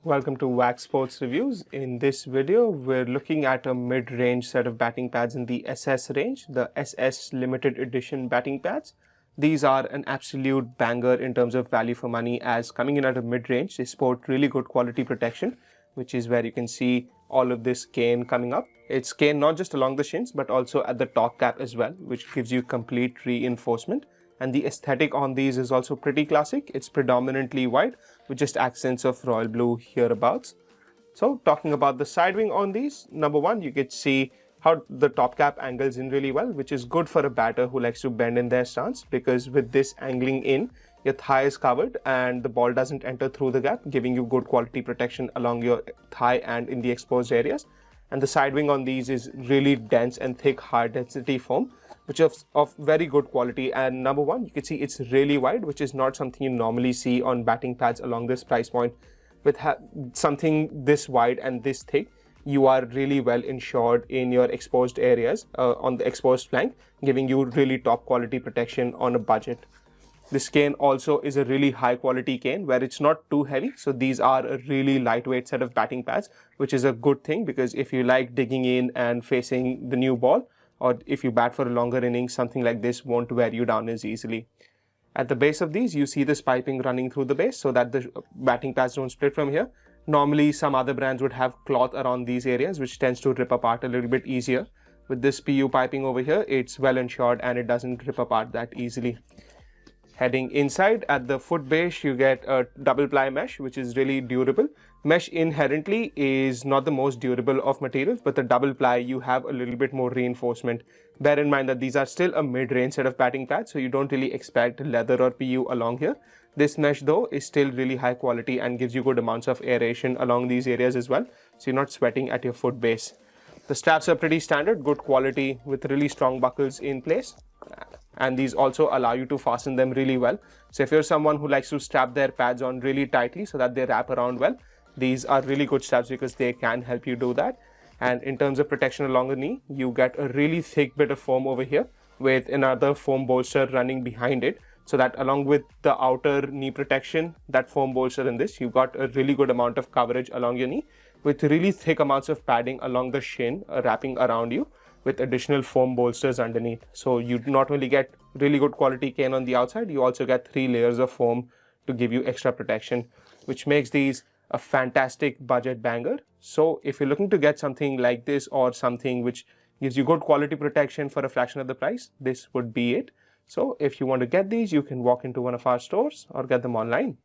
Welcome to Wax Sports Reviews. In this video, we're looking at a mid-range set of batting pads in the SS range, the SS limited edition batting pads. These are an absolute banger in terms of value for money, as coming in at a mid-range, they sport really good quality protection, which is where you can see all of this cane coming up. It's cane not just along the shins, but also at the top cap as well, which gives you complete reinforcement. And the aesthetic on these is also pretty classic. It's predominantly white with just accents of royal blue hereabouts. So talking about the side wing on these, number one, you can see how the top cap angles in really well, which is good for a batter who likes to bend in their stance, because with this angling in, your thigh is covered and the ball doesn't enter through the gap, giving you good quality protection along your thigh and in the exposed areas. And the side wing on these is really dense and thick, high density foam, which is of very good quality. And number one, you can see it's really wide, which is not something you normally see on batting pads along this price point. With something this wide and this thick, you are really well insured in your exposed areas on the exposed flank, giving you really top quality protection on a budget. This cane also is a really high quality cane where it's not too heavy. So these are a really lightweight set of batting pads, which is a good thing, because if you like digging in and facing the new ball, or if you bat for a longer innings, something like this won't wear you down as easily. At the base of these, you see this piping running through the base so that the batting pads don't split from here. Normally, some other brands would have cloth around these areas, which tends to rip apart a little bit easier. With this PU piping over here, it's well insured and it doesn't rip apart that easily. Heading inside at the foot base, you get a double ply mesh, which is really durable. Mesh inherently is not the most durable of materials, but the double ply, you have a little bit more reinforcement. Bear in mind that these are still a mid-range set of batting pads, so you don't really expect leather or PU along here. This mesh though is still really high quality and gives you good amounts of aeration along these areas as well, so you're not sweating at your foot base. The straps are pretty standard, good quality with really strong buckles in place. And these also allow you to fasten them really well. So if you're someone who likes to strap their pads on really tightly so that they wrap around well, these are really good straps because they can help you do that. And in terms of protection along the knee, you get a really thick bit of foam over here with another foam bolster running behind it, so that along with the outer knee protection, that foam bolster in this, you've got a really good amount of coverage along your knee with really thick amounts of padding along the shin wrapping around you, with additional foam bolsters underneath. So you not only get really good quality cane on the outside, you also get 3 layers of foam to give you extra protection, which makes these a fantastic budget banger. So if you're looking to get something like this, or something which gives you good quality protection for a fraction of the price, this would be it. So if you want to get these, you can walk into one of our stores or get them online.